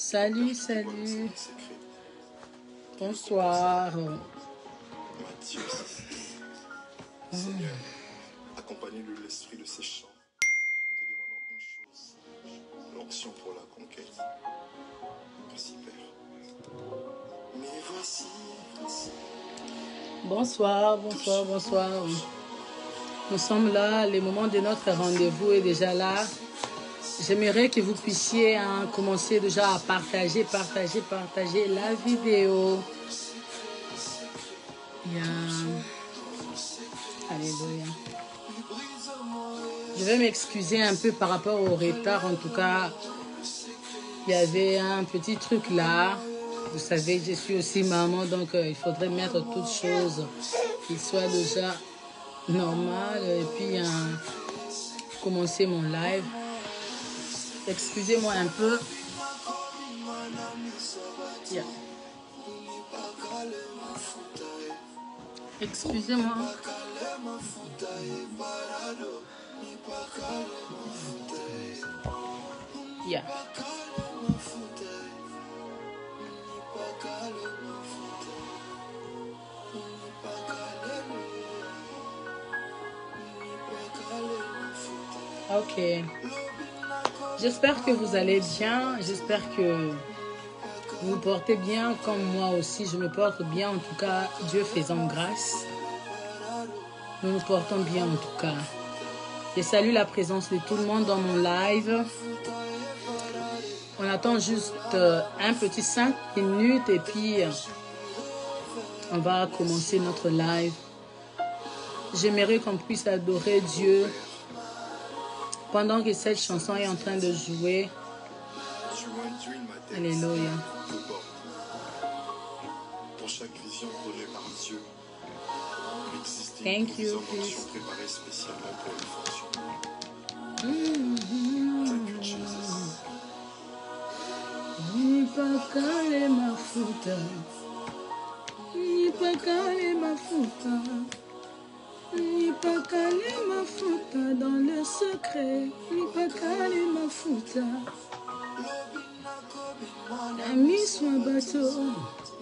Salut, salut. Bonsoir. Matthieu 6. Seigneur, accompagne de l'esprit de ces chants. Nous te demandons une chose, l'onction pour la conquête. Merci, Père. Mais voici. Bonsoir, bonsoir, bonsoir. Nous sommes là, le moment de notre rendez-vous est déjà là. J'aimerais que vous puissiez commencer déjà à partager la vidéo. Alléluia. Je vais m'excuser un peu par rapport au retard. En tout cas, il y avait un petit truc là. Vous savez, je suis aussi maman, donc il faudrait mettre toutes choses qui soient déjà normales. Et puis, commencer mon live. Excusez-moi un peu. Yeah. Excusez-moi. Yeah. Ok. J'espère que vous allez bien. J'espère que vous vous portez bien comme moi aussi. Je me porte bien, en tout cas, Dieu faisant grâce. Nous nous portons bien, en tout cas. Je salue la présence de tout le monde dans mon live. On attend juste un petit 5 minutes et puis on va commencer notre live. J'aimerais qu'on puisse adorer Dieu pendant que cette chanson est en train de jouer. Alléluia. Pour chaque vision donnée par Dieu, il existe Thank une you, provision préparée spécialement pour les fortunes. Thank you, Jesus. Nipakale mafuta, nipakale mafuta, nipakale mafuta dans le secret, nipakale mafuta. Ami soit bateau,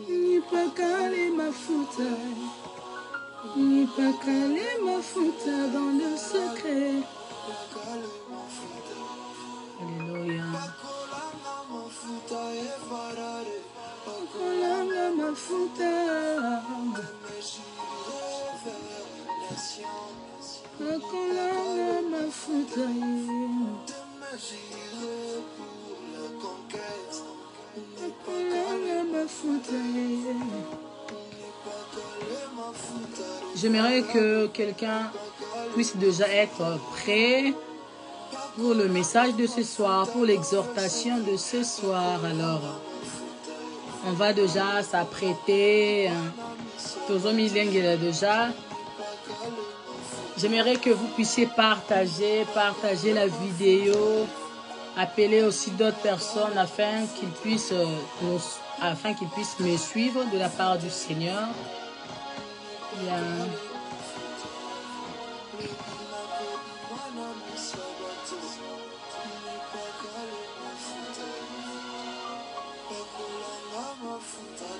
nipakale mafuta, nipakale mafuta dans le secret. Alléluia. Kolanga mafuta, kolanga mafuta, kolanga mafuta. J'aimerais que quelqu'un puisse déjà être prêt pour le message de ce soir, pour l'exhortation de ce soir. Alors, on va déjà s'apprêter. Déjà. J'aimerais que vous puissiez partager la vidéo, appeler aussi d'autres personnes afin qu'ils puissent me suivre de la part du Seigneur.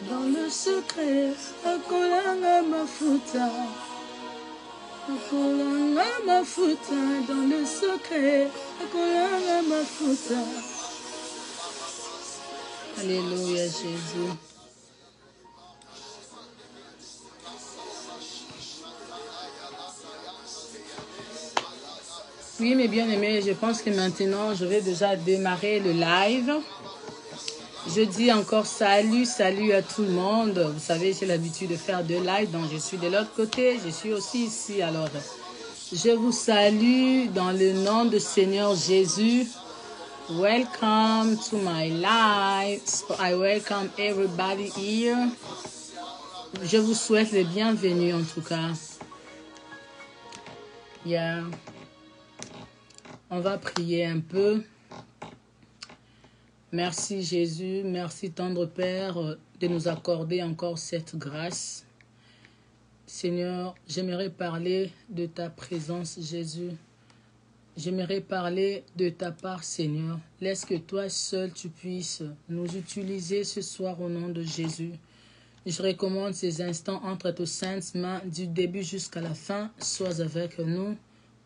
Dans le secret, akolanga mafuta, akolanga mafuta. Dans le secret, akolanga mafuta. Alléluia, Jésus. Oui, mes bien-aimés, je pense que maintenant, je vais déjà démarrer le live. Je dis encore salut à tout le monde. Vous savez, j'ai l'habitude de faire 2 lives, donc je suis de l'autre côté, je suis aussi ici. Alors, je vous salue dans le nom du Seigneur Jésus. Welcome to my live. So I welcome everybody here. Je vous souhaite le bienvenu en tout cas. Yeah. On va prier un peu. Merci Jésus, merci tendre Père de nous accorder encore cette grâce. Seigneur, j'aimerais parler de ta présence Jésus. j'aimerais parler de ta part, Seigneur. Laisse que toi seul tu puisses nous utiliser ce soir au nom de Jésus. Je recommande ces instants entre tes saintes mains du début jusqu'à la fin. Sois avec nous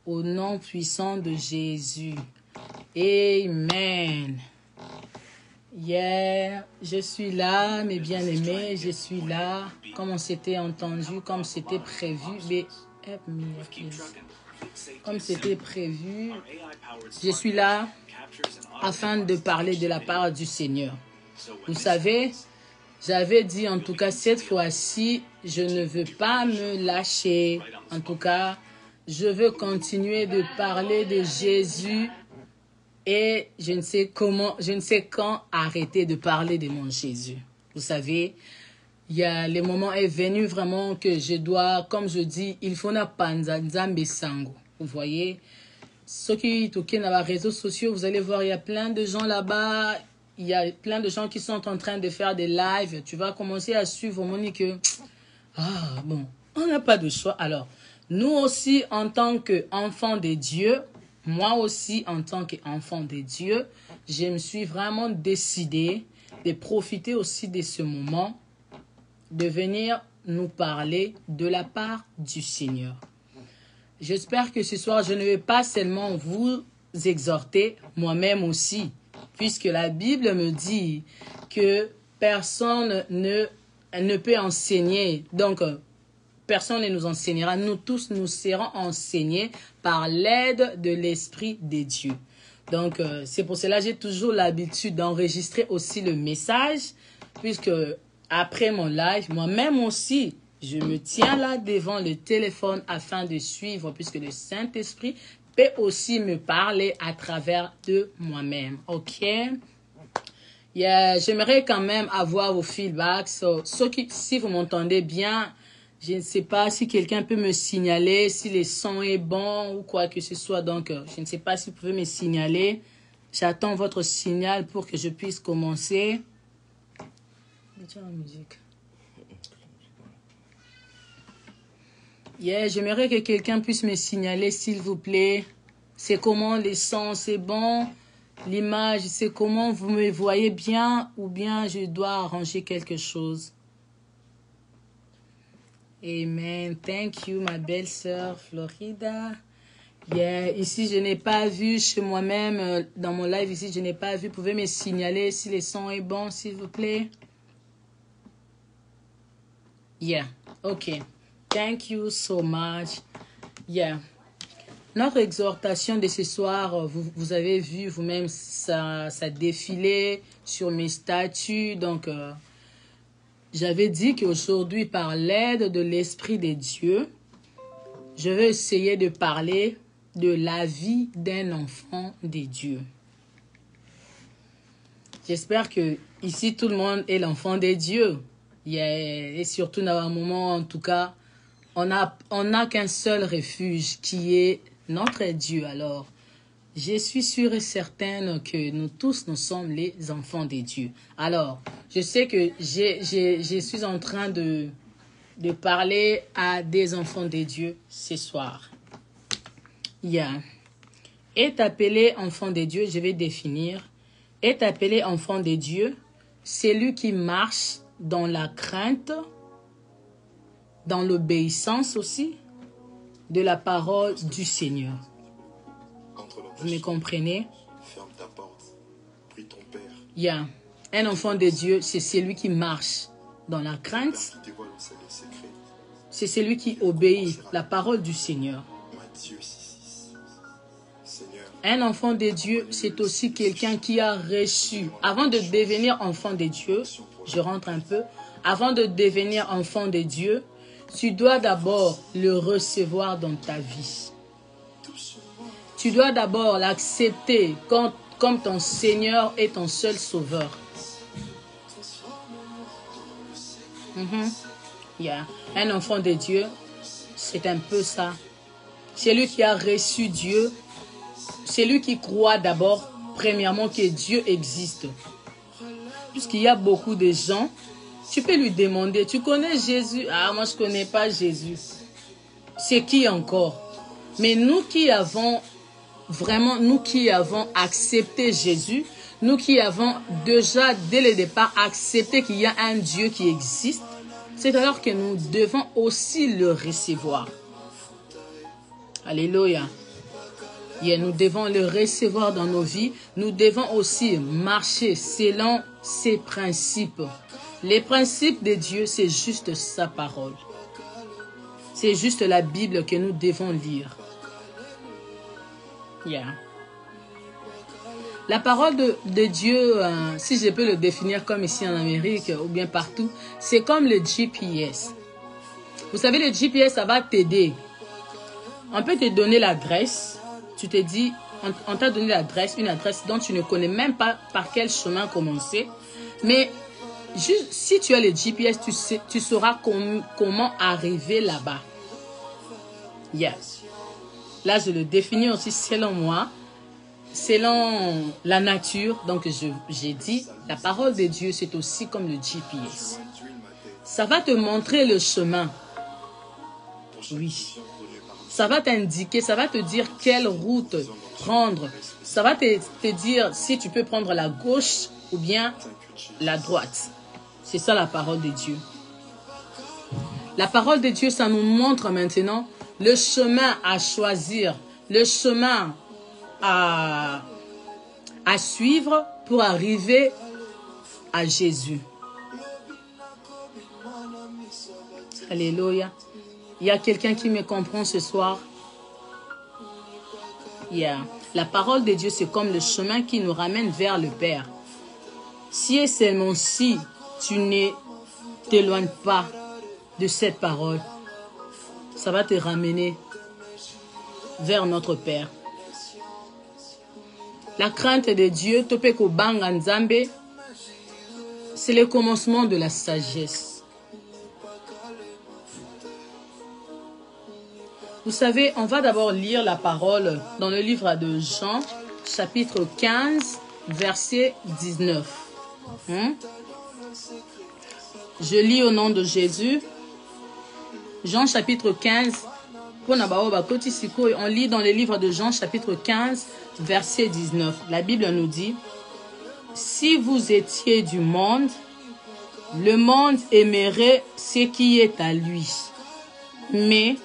au nom puissant de Jésus. Amen. Yeah, je suis là, mes bien-aimés, je suis là, comme on s'était entendu, comme c'était prévu. Mais, comme c'était prévu, je suis là afin de parler de la part du Seigneur. Vous savez, j'avais dit en tout cas cette fois-ci, je ne veux pas me lâcher. En tout cas, je veux continuer de parler de Jésus. Et je ne sais comment, je ne sais quand arrêter de parler de mon Jésus. Vous savez, il y a le moment est venu vraiment que je dois, comme je dis, il faut na panza nzambe sango. Vous voyez, ceux qui toquent dans les réseaux sociaux, vous allez voir, il y a plein de gens là-bas, il y a plein de gens qui sont en train de faire des lives. Tu vas commencer à suivre Monique. Ah bon, on n'a pas de choix. Alors, nous aussi, en tant qu'enfants de Dieu, moi aussi, en tant qu'enfant de Dieu, je me suis vraiment décidé de profiter aussi de ce moment, de venir nous parler de la part du Seigneur. J'espère que ce soir, je ne vais pas seulement vous exhorter, moi-même aussi, puisque la Bible me dit que personne ne peut enseigner. Donc, personne ne nous enseignera. Nous tous, nous serons enseignés par l'aide de l'Esprit de Dieu. Donc, c'est pour cela que j'ai toujours l'habitude d'enregistrer aussi le message, puisque après mon live, moi-même aussi, je me tiens là devant le téléphone afin de suivre, puisque le Saint-Esprit peut aussi me parler à travers de moi-même. OK? J'aimerais quand même avoir vos feedbacks. Si vous m'entendez bien, je ne sais pas si quelqu'un peut me signaler si le son est bon ou quoi que ce soit. Donc, je ne sais pas si vous pouvez me signaler. J'attends votre signal pour que je puisse commencer. J'aimerais que quelqu'un puisse me signaler, s'il vous plaît. C'est comment le son, c'est bon? L'image, c'est comment? Vous me voyez bien ou bien je dois arranger quelque chose? Amen. Thank you, ma belle-sœur Florida. Ici, je n'ai pas vu chez moi-même, dans mon live ici, je n'ai pas vu. Vous pouvez me signaler si le son est bon, s'il vous plaît. OK. Thank you so much. Notre exhortation de ce soir, vous avez vu vous-même, ça défilait sur mes statuts. Donc, j'avais dit qu'aujourd'hui, par l'aide de l'Esprit de Dieu, je vais essayer de parler de la vie d'un enfant de Dieu. J'espère que ici, tout le monde est l'enfant de Dieu. Et surtout dans un moment, en tout cas, on n'a qu'un seul refuge qui est notre Dieu. Alors, je suis sûre et certaine que nous tous, nous sommes les enfants de Dieu. Alors, je sais que je suis en train de parler à des enfants de Dieu ce soir. Est appelé enfant de Dieu, je vais définir. Est appelé enfant de Dieu, c'est lui qui marche dans la crainte, dans l'obéissance aussi, de la parole du Seigneur. Vous me comprenez? Ferme ta porte, prie ton Père. Un enfant de Dieu, c'est celui qui marche dans la crainte. C'est celui qui obéit la parole du Seigneur. Un enfant de Dieu, c'est aussi quelqu'un qui a reçu. Avant de devenir enfant de Dieu, je rentre un peu. Avant de devenir enfant de Dieu, tu dois d'abord le recevoir dans ta vie. Tu dois d'abord l'accepter comme ton Seigneur et ton seul Sauveur. Un enfant de Dieu, c'est un peu ça. C'est lui qui a reçu Dieu. C'est lui qui croit d'abord, premièrement, que Dieu existe. Puisqu'il y a beaucoup de gens, tu peux lui demander, tu connais Jésus? Ah, moi je ne connais pas Jésus. C'est qui encore? Mais nous qui avons vraiment, nous qui avons accepté Jésus, nous qui avons déjà, dès le départ, accepté qu'il y a un Dieu qui existe, c'est alors que nous devons aussi le recevoir. Alléluia. Et nous devons le recevoir dans nos vies. Nous devons aussi marcher selon ses principes. Les principes de Dieu, c'est juste sa parole. C'est juste la Bible que nous devons lire. Yeah. La parole de Dieu, si je peux le définir comme ici en Amérique ou bien partout, c'est comme le GPS. Vous savez, le GPS, ça va t'aider. On peut te donner l'adresse. Tu te dis, on t'a donné l'adresse, une adresse dont tu ne connais même pas par quel chemin commencer. Mais juste, si tu as le GPS, tu sauras comment arriver là-bas. Yes. Là, je le définis aussi selon moi, selon la nature. Donc, j'ai dit, la parole de Dieu, c'est aussi comme le GPS. Ça va te montrer le chemin. Oui. Ça va t'indiquer, ça va te dire quelle route prendre. Ça va te dire si tu peux prendre la gauche ou bien la droite. C'est ça la parole de Dieu. La parole de Dieu, ça nous montre maintenant le chemin à choisir, le chemin à suivre pour arriver à Jésus. Alléluia. Il y a quelqu'un qui me comprend ce soir. Yeah. La parole de Dieu, c'est comme le chemin qui nous ramène vers le Père. Si et seulement si tu ne t'éloignes pas de cette parole, ça va te ramener vers notre Père. La crainte de Dieu, Topeko Banga Nzambe, c'est le commencement de la sagesse. Vous savez, on va d'abord lire la parole dans le livre de Jean, chapitre 15, verset 19. Je lis au nom de Jésus. Jean, chapitre 15. On lit dans le livre de Jean, chapitre 15, verset 19. La Bible nous dit, « Si vous étiez du monde, le monde aimerait ce qui est à lui. Mais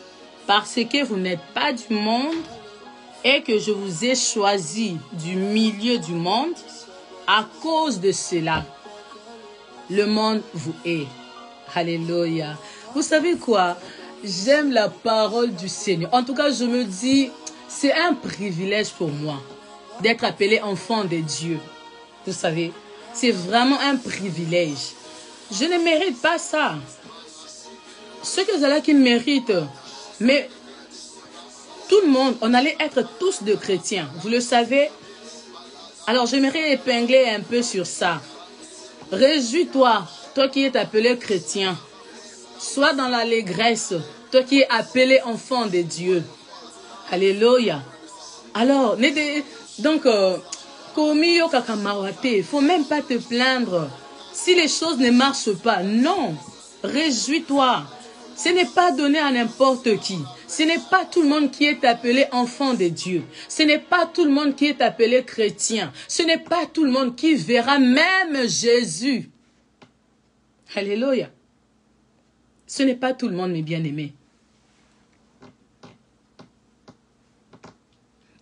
parce que vous n'êtes pas du monde et que je vous ai choisi du milieu du monde, à cause de cela, le monde vous hait. » Alléluia. Vous savez quoi? J'aime la parole du Seigneur. En tout cas, je me dis, c'est un privilège pour moi d'être appelé enfant de Dieu. Vous savez, c'est vraiment un privilège. Je ne mérite pas ça. Ce que c'est là qui mérite. Mais tout le monde, on allait être tous de chrétiens. Vous le savez. Alors, j'aimerais épingler un peu sur ça. Réjouis-toi, toi qui es appelé chrétien. Sois dans l'allégresse, toi qui es appelé enfant de Dieu. Alléluia. Alors, donc, il ne faut même pas te plaindre. Si les choses ne marchent pas, non. Réjouis-toi. Ce n'est pas donné à n'importe qui. Ce n'est pas tout le monde qui est appelé enfant de Dieu. Ce n'est pas tout le monde qui est appelé chrétien. Ce n'est pas tout le monde qui verra même Jésus. Alléluia. Ce n'est pas tout le monde, mes bien-aimés.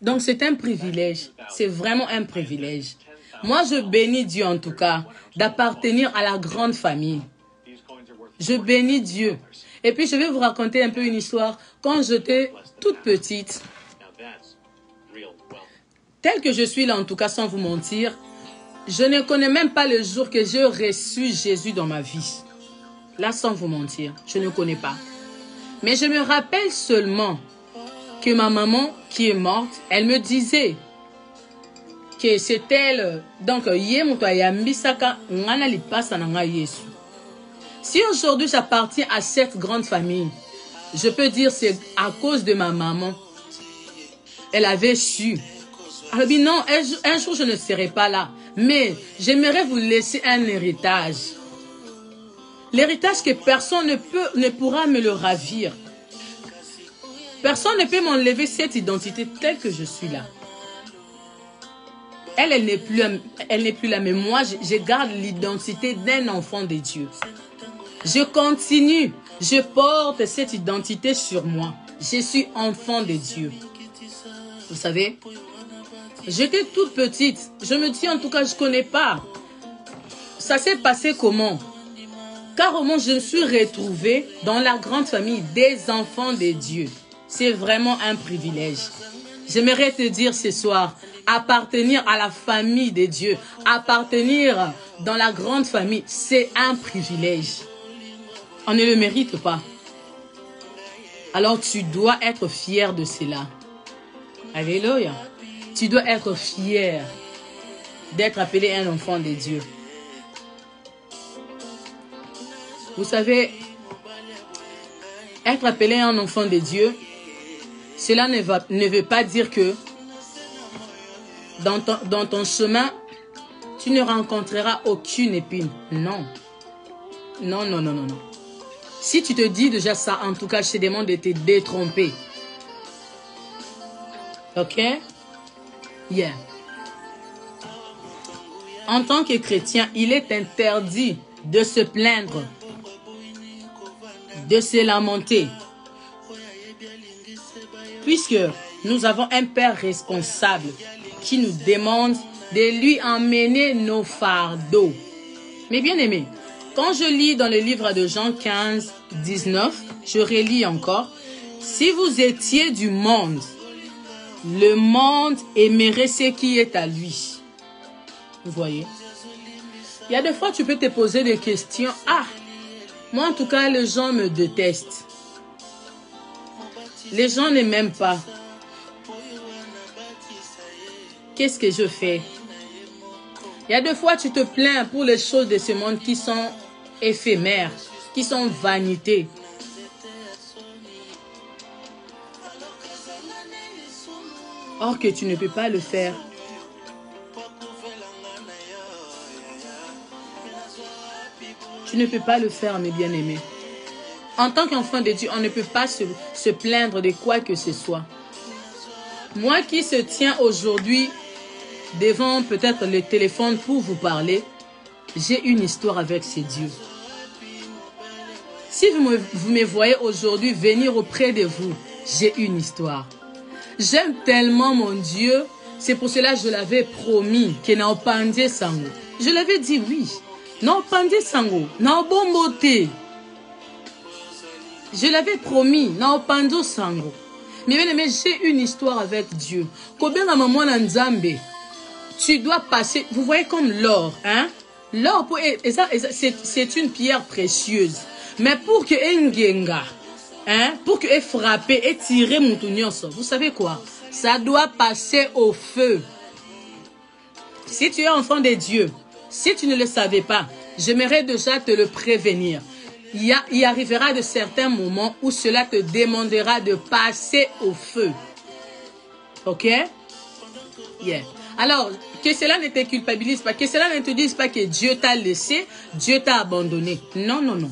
Donc c'est un privilège. C'est vraiment un privilège. Moi, je bénis Dieu en tout cas d'appartenir à la grande famille. Je bénis Dieu. Et puis, je vais vous raconter un peu une histoire. Quand j'étais toute petite, telle que je suis là, en tout cas, sans vous mentir, je ne connais même pas le jour que j'ai reçu Jésus dans ma vie. Là, sans vous mentir, je ne connais pas. Mais je me rappelle seulement que ma maman, qui est morte, elle me disait que c'est elle. Donc, si aujourd'hui j'appartiens à cette grande famille, je peux dire c'est à cause de ma maman. Elle avait su. Elle dit non, un jour je ne serai pas là. Mais j'aimerais vous laisser un héritage. L'héritage que personne ne pourra me le ravir. Personne ne peut m'enlever cette identité telle que je suis là. Elle n'est plus là, mais moi, je garde l'identité d'un enfant de Dieu. Je continue, je porte cette identité sur moi. Je suis enfant de Dieu. Vous savez, j'étais toute petite. Je me dis, en tout cas, je ne connais pas. Ça s'est passé comment? Car au moins, je me suis retrouvée dans la grande famille des enfants de Dieu. C'est vraiment un privilège. J'aimerais te dire ce soir, appartenir à la famille de Dieu, appartenir dans la grande famille, c'est un privilège. On ne le mérite pas. Alors tu dois être fier de cela. Alléluia. Tu dois être fier d'être appelé un enfant de Dieu. Vous savez, être appelé un enfant de Dieu, cela ne veut pas dire que dans ton chemin, tu ne rencontreras aucune épine. Non. Non, non, non, non, non. Si tu te dis déjà ça, en tout cas, je te demande de te détromper. Ok? Yeah. En tant que chrétien, il est interdit de se plaindre, de se lamenter. Puisque nous avons un Père responsable qui nous demande de lui emmener nos fardeaux. Mais bien aimé, quand je lis dans le livre de Jean 15, 19, je relis encore. Si vous étiez du monde, le monde aimerait ce qui est à lui. Vous voyez? Il y a des fois, tu peux te poser des questions. Ah, moi en tout cas, les gens me détestent. Les gens ne m'aiment pas. Qu'est-ce que je fais? Il y a des fois, tu te plains pour les choses de ce monde qui sont éphémères, qui sont vanités. Or que tu ne peux pas le faire. Tu ne peux pas le faire, mes bien-aimés. En tant qu'enfant de Dieu, on ne peut pas se plaindre de quoi que ce soit. Moi qui se tiens aujourd'hui devant peut-être le téléphone pour vous parler, j'ai une histoire avec ces dieux. Si vous me voyez aujourd'hui venir auprès de vous, j'ai une histoire. J'aime tellement mon Dieu, c'est pour cela que je l'avais promis que na opandie sango. Je l'avais dit oui. Na opandie sango, na bombote. Je l'avais promis, na opando sango. Mais bien aimé, j'ai une histoire avec Dieu. Combien de moments en Nzambe, tu dois passer, vous voyez comme l'or, hein? L'or, c'est une pierre précieuse. Mais pour que Ngenga, hein, pour que frapper et tirer mon vous savez quoi? Ça doit passer au feu. Si tu es enfant de Dieu, si tu ne le savais pas, j'aimerais déjà te le prévenir. Il arrivera de certains moments où cela te demandera de passer au feu. Ok? Yeah. Alors, que cela ne te culpabilise pas, que cela ne te dise pas que Dieu t'a laissé, Dieu t'a abandonné. Non, non, non.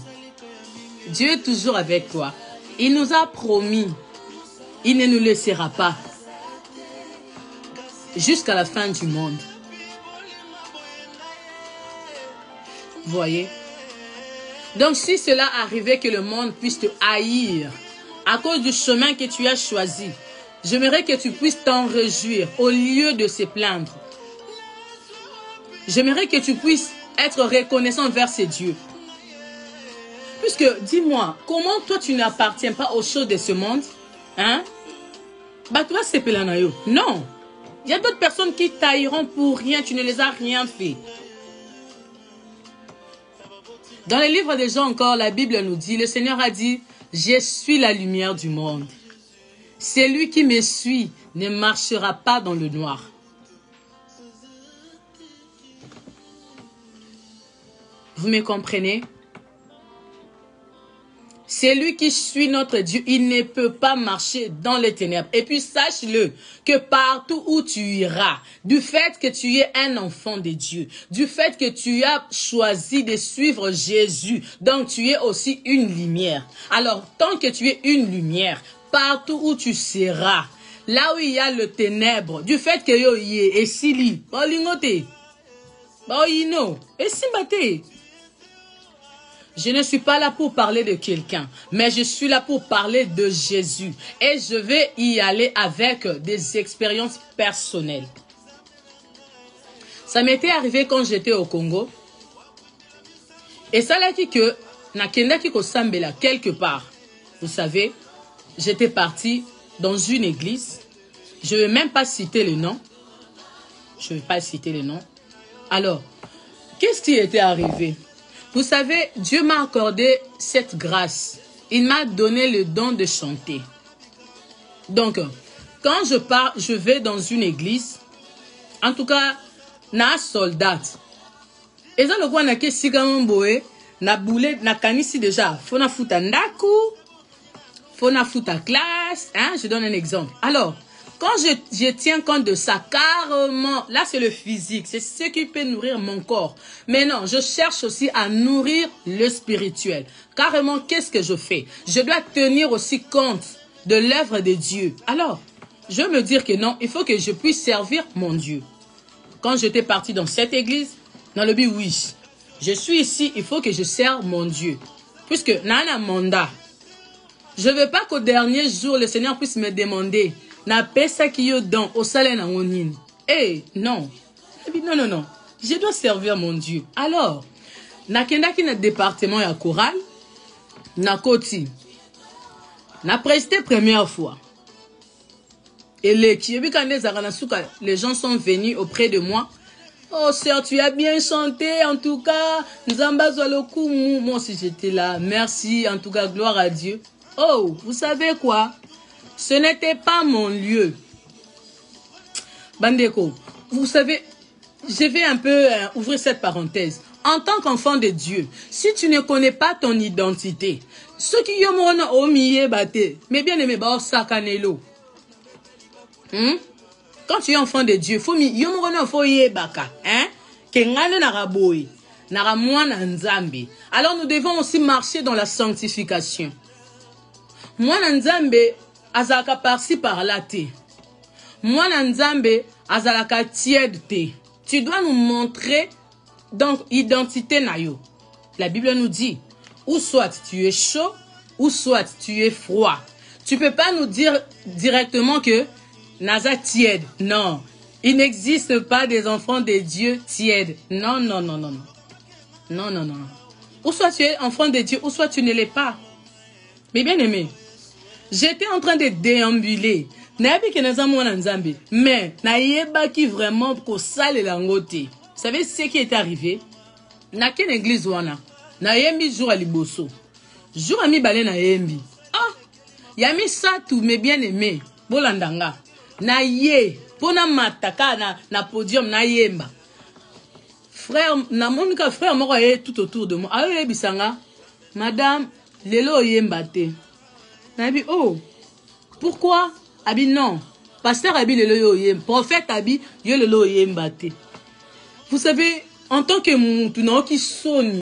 Dieu est toujours avec toi. Il nous a promis, il ne nous laissera pas jusqu'à la fin du monde. Voyez? Donc, si cela arrivait que le monde puisse te haïr à cause du chemin que tu as choisi, j'aimerais que tu puisses t'en réjouir au lieu de se plaindre. J'aimerais que tu puisses être reconnaissant vers ces dieux. Puisque, dis-moi, comment toi tu n'appartiens pas aux choses de ce monde? Hein? Bah, toi, c'est Pelanayo. Non. Il y a d'autres personnes qui tailleront pour rien. Tu ne les as rien fait. Dans les livres des gens encore, la Bible nous dit, le Seigneur a dit, je suis la lumière du monde. Celui qui me suit ne marchera pas dans le noir. Vous me comprenez? Celui qui suit notre Dieu, il ne peut pas marcher dans les ténèbres. Et puis sache-le, que partout où tu iras, du fait que tu es un enfant de Dieu, du fait que tu as choisi de suivre Jésus, donc tu es aussi une lumière. Alors, tant que tu es une lumière, partout où tu seras, là où il y a le ténèbre, du fait que yo y est, et sili, bolingote, boyino, et simbate. Je ne suis pas là pour parler de quelqu'un, mais je suis là pour parler de Jésus. Et je vais y aller avec des expériences personnelles. Ça m'était arrivé quand j'étais au Congo. Et ça l'a dit que, nakendaki ko sambela quelque part. Vous savez, j'étais parti dans une église. Je ne vais même pas citer le nom. Je ne vais pas citer le nom. Alors, qu'est-ce qui était arrivé? Vous savez, Dieu m'a accordé cette grâce. Il m'a donné le don de chanter. Donc, quand je pars, je vais dans une église. En tout cas, na soldat. Et ça, le quoi na ke sigamboé, na boule, na kanisi déjà. Fona futa ndaku, fona futa classe. Hein, je donne un exemple. Alors, quand je tiens compte de ça, carrément, là c'est le physique, c'est ce qui peut nourrir mon corps. Mais non, je cherche aussi à nourrir le spirituel. Carrément, qu'est-ce que je fais? Je dois tenir aussi compte de l'œuvre de Dieu. Alors, je veux me dire que non, il faut que je puisse servir mon Dieu. Quand j'étais parti dans cette église, dans le but, oui, je suis ici, il faut que je serve mon Dieu. Puisque, nana mandat, je ne veux pas qu'au dernier jour, le Seigneur puisse me demander, na pesa ki yo don au salaire na onine. Eh, non. Non, non, non. Je dois servir mon Dieu. Alors, na kenda ki na département ya chorale, na koti. Na presté première fois. Et les gens sont venus auprès de moi. Oh, sœur, tu as bien chanté, en tout cas. Nzamba Zolokumu. Moi aussi, j'étais là. Merci, en tout cas, gloire à Dieu. Oh, vous savez quoi? Ce n'était pas mon lieu. Bandeko, vous savez, je vais un peu ouvrir cette parenthèse. En tant qu'enfant de Dieu, si tu ne connais pas ton identité, ceux qui ont au milieu batté, mais bien aimé, bah, sakanelo. Quand tu es enfant de Dieu, faut y baka, hein? Kengane naraboy, naramwana nzambe. Alors nous devons aussi marcher dans la sanctification. Moi nzambe azalaka par-ci par-là te. Moi nzambe azalaka tiède te. Tu dois nous montrer donc identité na yo. La Bible nous dit, ou soit tu es chaud, ou soit tu es froid. Tu peux pas nous dire directement que naza tiède. Non, il n'existe pas des enfants de Dieu tièdes. Non, non, non, non, non. Non, non, non. Ou soit tu es enfant de Dieu, ou soit tu ne l'es pas. Mais bien aimé, j'étais en train de déambuler. Mais qui vraiment pour ça les langoté. Vous savez ce qui est arrivé? Na quelle église wana? Na yembi jour à liboso. Jour à mi balé na yembi. Ah, yami ça tout mes bien aimés. Bolandanga. Na ye, pona mataka na podium na yemba. Frère, na monika frère moko ye tout autour de moi. Ayo yebisanga, madame, lelo yemba te. Na bi oh. Pourquoi? Abi non. Pasteur Abi lelo yo yem. Prophète Abi yo lelo yemba te. Vous savez, en tant que moutou qui sonne,